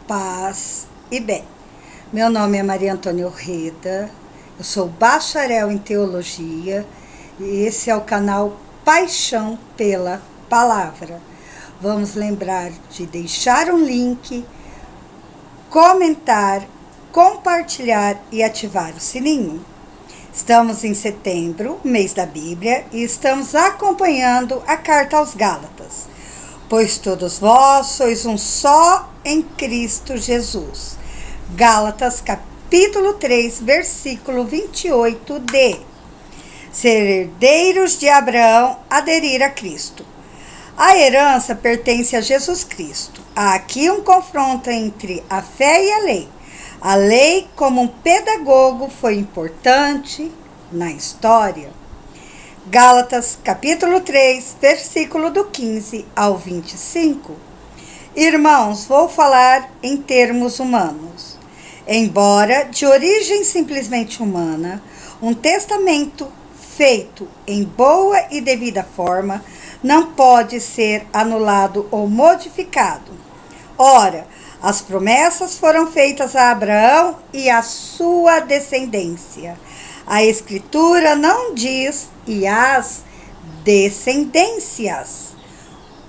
paz e bem. Meu nome é Maria Antônia Orreda, eu sou bacharel em teologia e esse é o canal Paixão pela Palavra. Vamos lembrar de deixar um link, comentar, compartilhar e ativar o sininho. Estamos em setembro, mês da Bíblia, e estamos acompanhando a carta aos Gálatas. Pois todos vós sois um só em Cristo Jesus. Gálatas capítulo 3, versículo 28d. Ser herdeiros de Abraão, aderir a Cristo. A herança pertence a Jesus Cristo. Há aqui um confronto entre a fé e a lei. A lei, como um pedagogo, foi importante na história. Gálatas, capítulo 3, versículo do 15 ao 25. Irmãos, vou falar em termos humanos. Embora de origem simplesmente humana, um testamento feito em boa e devida forma não pode ser anulado ou modificado. Ora, as promessas foram feitas a Abraão e a sua descendência. A Escritura não diz "e as descendências",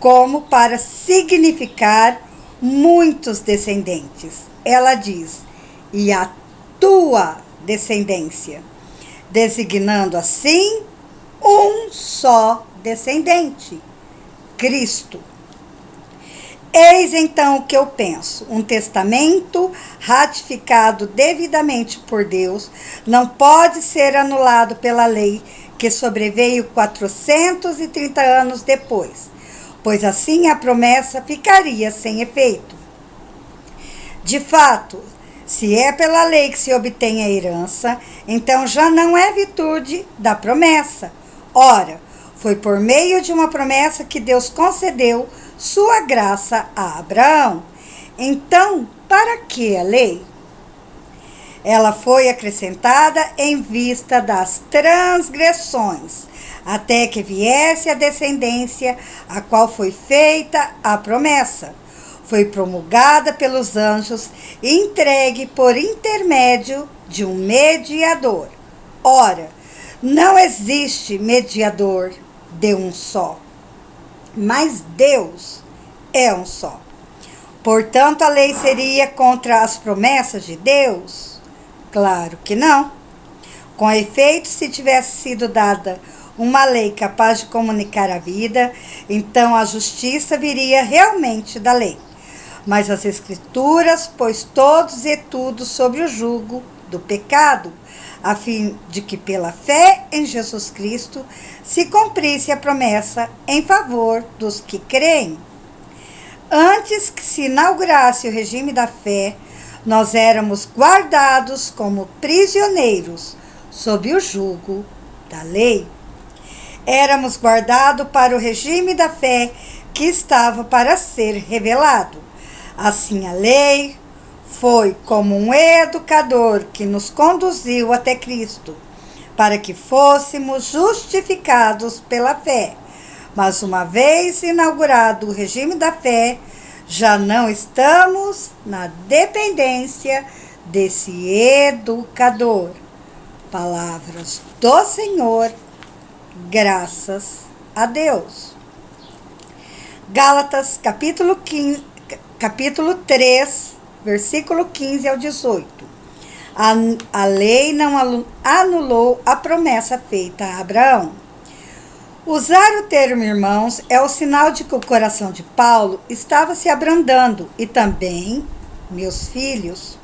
como para significar muitos descendentes. Ela diz "e a tua descendência", designando assim um só descendente, Cristo. Eis então o que eu penso: um testamento ratificado devidamente por Deus não pode ser anulado pela lei que sobreveio 430 anos depois, pois assim a promessa ficaria sem efeito. De fato, se é pela lei que se obtém a herança, então já não é virtude da promessa. Ora, foi por meio de uma promessa que Deus concedeu sua graça a Abraão. Então, para que a lei? Ela foi acrescentada em vista das transgressões, até que viesse a descendência a qual foi feita a promessa. Foi promulgada pelos anjos e entregue por intermédio de um mediador. Ora, não existe mediador de um só, mas Deus é um só. Portanto, a lei seria contra as promessas de Deus? Claro que não. Com efeito, se tivesse sido dada uma lei capaz de comunicar a vida, então a justiça viria realmente da lei. Mas as Escrituras pôs todos e tudo sobre o jugo do pecado, a fim de que pela fé em Jesus Cristo se cumprisse a promessa em favor dos que creem. Antes que se inaugurasse o regime da fé, nós éramos guardados como prisioneiros sob o jugo da lei. Éramos guardados para o regime da fé que estava para ser revelado. Assim, a lei foi como um educador que nos conduziu até Cristo, para que fôssemos justificados pela fé. Mas uma vez inaugurado o regime da fé, já não estamos na dependência desse educador. Palavras do Senhor, graças a Deus. Gálatas, capítulo 3, versículo 15 ao 18. A lei não anulou a promessa feita a Abraão. Usar o termo irmãos é o sinal de que o coração de Paulo estava se abrandando e também, meus filhos.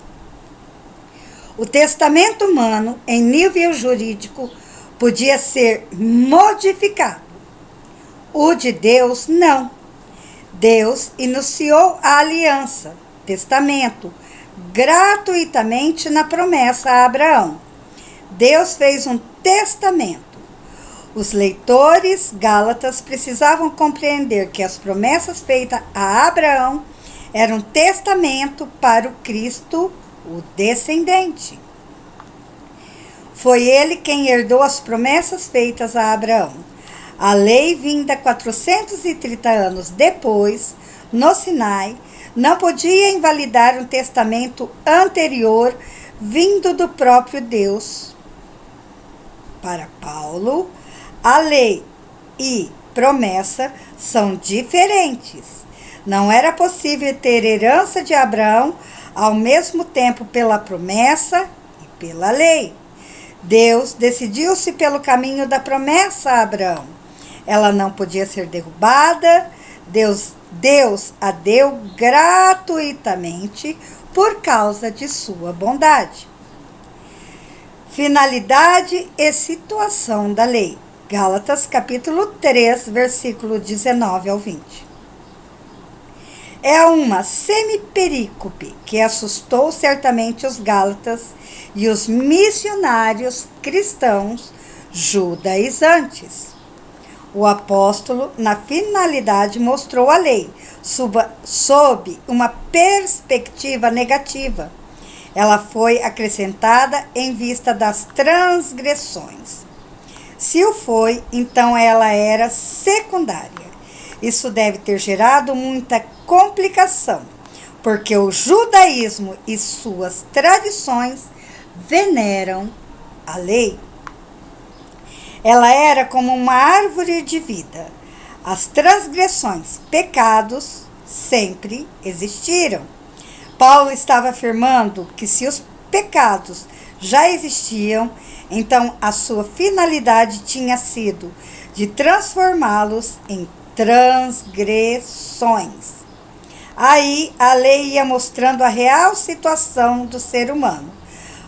O testamento humano, em nível jurídico, podia ser modificado. O de Deus, não. Deus iniciou a aliança, testamento, gratuitamente na promessa a Abraão. Deus fez um testamento. Os leitores gálatas precisavam compreender que as promessas feitas a Abraão eram um testamento para o Cristo, o descendente. Foi ele quem herdou as promessas feitas a Abraão. A lei vinda 430 anos depois, no Sinai, não podia invalidar um testamento anterior vindo do próprio Deus. Para Paulo, a lei e promessa são diferentes. Não era possível ter herança de Abraão ao mesmo tempo pela promessa e pela lei. Deus decidiu-se pelo caminho da promessa a Abraão. Ela não podia ser derrubada. Deus a deu gratuitamente por causa de sua bondade. Finalidade e situação da lei. Gálatas capítulo 3, versículo 19 ao 20. É uma semiperícope que assustou certamente os gálatas e os missionários cristãos judaizantes. O apóstolo, na finalidade, mostrou a lei sob uma perspectiva negativa. Ela foi acrescentada em vista das transgressões. Se o foi, então ela era secundária. Isso deve ter gerado muita complicação, porque o judaísmo e suas tradições veneram a lei. Ela era como uma árvore de vida. As transgressões, pecados, sempre existiram. Paulo estava afirmando que se os pecados já existiam, então a sua finalidade tinha sido de transformá-los em transgressões. Aí a lei ia mostrando a real situação do ser humano,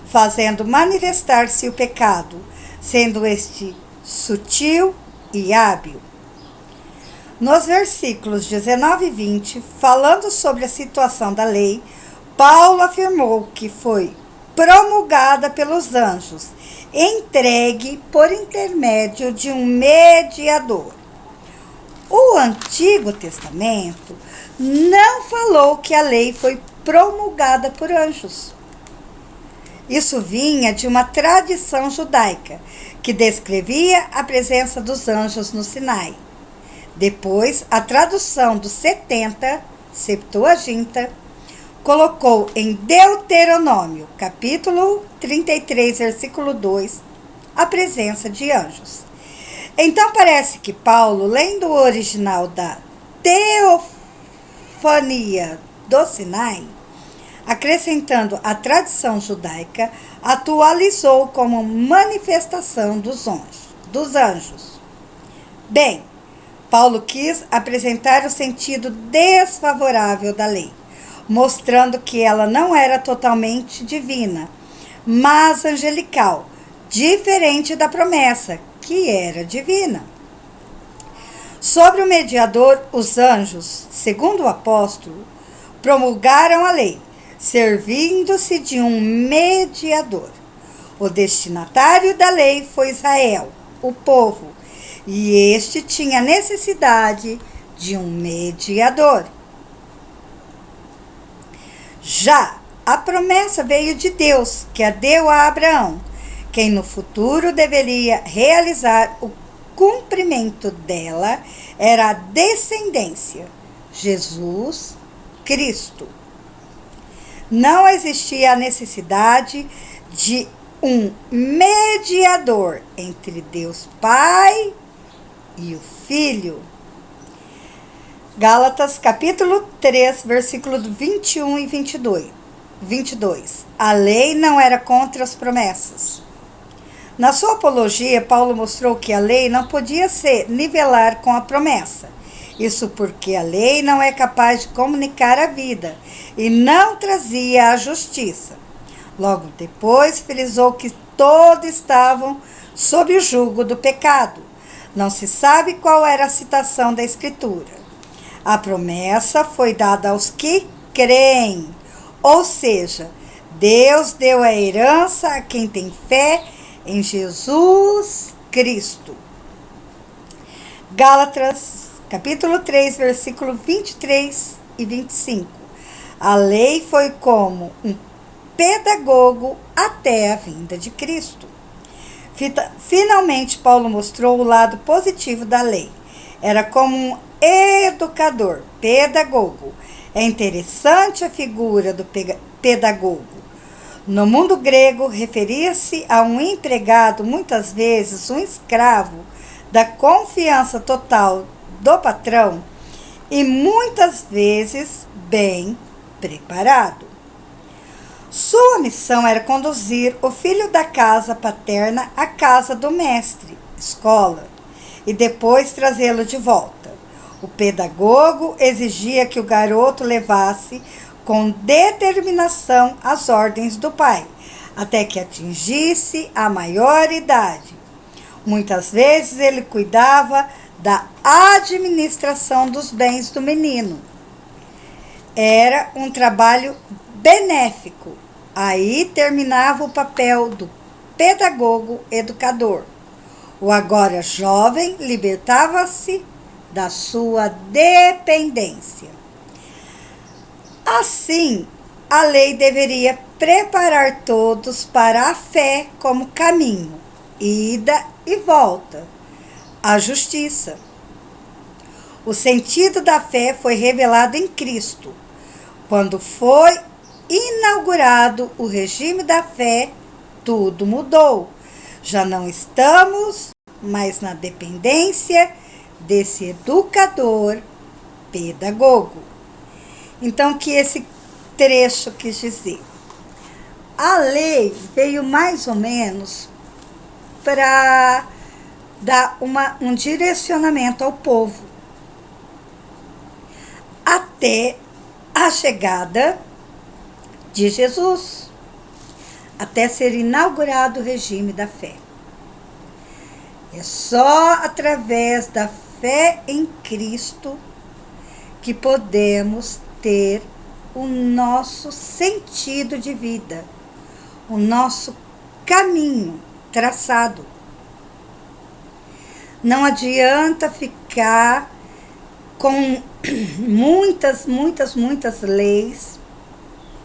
fazendo manifestar-se o pecado, sendo este sutil e hábil. Nos versículos 19 e 20, falando sobre a situação da lei, Paulo afirmou que foi promulgada pelos anjos, entregue por intermédio de um mediador. O Antigo Testamento não falou que a lei foi promulgada por anjos. Isso vinha de uma tradição judaica, que descrevia a presença dos anjos no Sinai. Depois, a tradução dos 70, Septuaginta, colocou em Deuteronômio, capítulo 33, versículo 2, a presença de anjos. Então parece que Paulo, lendo o original da Teofania do Sinai, acrescentando a tradição judaica, atualizou como manifestação dos anjos. Bem, Paulo quis apresentar o sentido desfavorável da lei, mostrando que ela não era totalmente divina, mas angelical, diferente da promessa, que era divina. Sobre o mediador, os anjos, segundo o apóstolo, promulgaram a lei, servindo-se de um mediador. O destinatário da lei foi Israel, o povo, e este tinha necessidade de um mediador. Já a promessa veio de Deus, que a deu a Abraão, quem no futuro deveria realizar o cumprimento dela era a descendência, Jesus Cristo. Não existia a necessidade de um mediador entre Deus Pai e o Filho. Gálatas capítulo 3, versículos 21 e 22. A lei não era contra as promessas. Na sua apologia, Paulo mostrou que a lei não podia se nivelar com a promessa. Isso porque a lei não é capaz de comunicar a vida e não trazia a justiça. Logo depois, frisou que todos estavam sob o jugo do pecado. Não se sabe qual era a citação da Escritura. A promessa foi dada aos que creem, ou seja, Deus deu a herança a quem tem fé em Jesus Cristo. Gálatas, capítulo 3, versículo 23 e 25. A lei foi como um pedagogo até a vinda de Cristo. Finalmente, Paulo mostrou o lado positivo da lei. Era como um educador, pedagogo. É interessante a figura do pedagogo. No mundo grego, referia-se a um empregado, muitas vezes um escravo, da confiança total do patrão e muitas vezes bem preparado. Sua missão era conduzir o filho da casa paterna à casa do mestre, escola, e depois trazê-lo de volta. O pedagogo exigia que o garoto levasse com determinação as ordens do pai, até que atingisse a maioridade. Muitas vezes ele cuidava da administração dos bens do menino. Era um trabalho benéfico. Aí terminava o papel do pedagogo educador. O agora jovem libertava-se da sua dependência. Assim, a lei deveria preparar todos para a fé como caminho, ida e volta, a justiça. O sentido da fé foi revelado em Cristo. Quando foi inaugurado o regime da fé, tudo mudou. Já não estamos mais na dependência desse educador pedagogo. Então, o que esse trecho quis dizer? A lei veio mais ou menos para dar um direcionamento ao povo, até a chegada de Jesus, até ser inaugurado o regime da fé. É só através da fé em Cristo que podemos ter o nosso sentido de vida, o nosso caminho traçado. Não adianta ficar com muitas leis,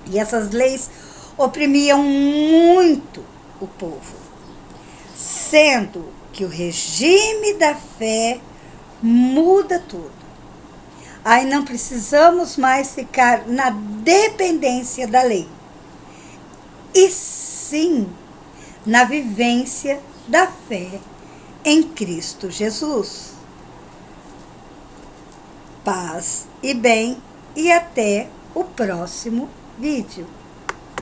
e essas leis oprimiam muito o povo, sendo que o regime da fé muda tudo. Aí não precisamos mais ficar na dependência da lei, e sim na vivência da fé em Cristo Jesus. Paz e bem, e até o próximo vídeo.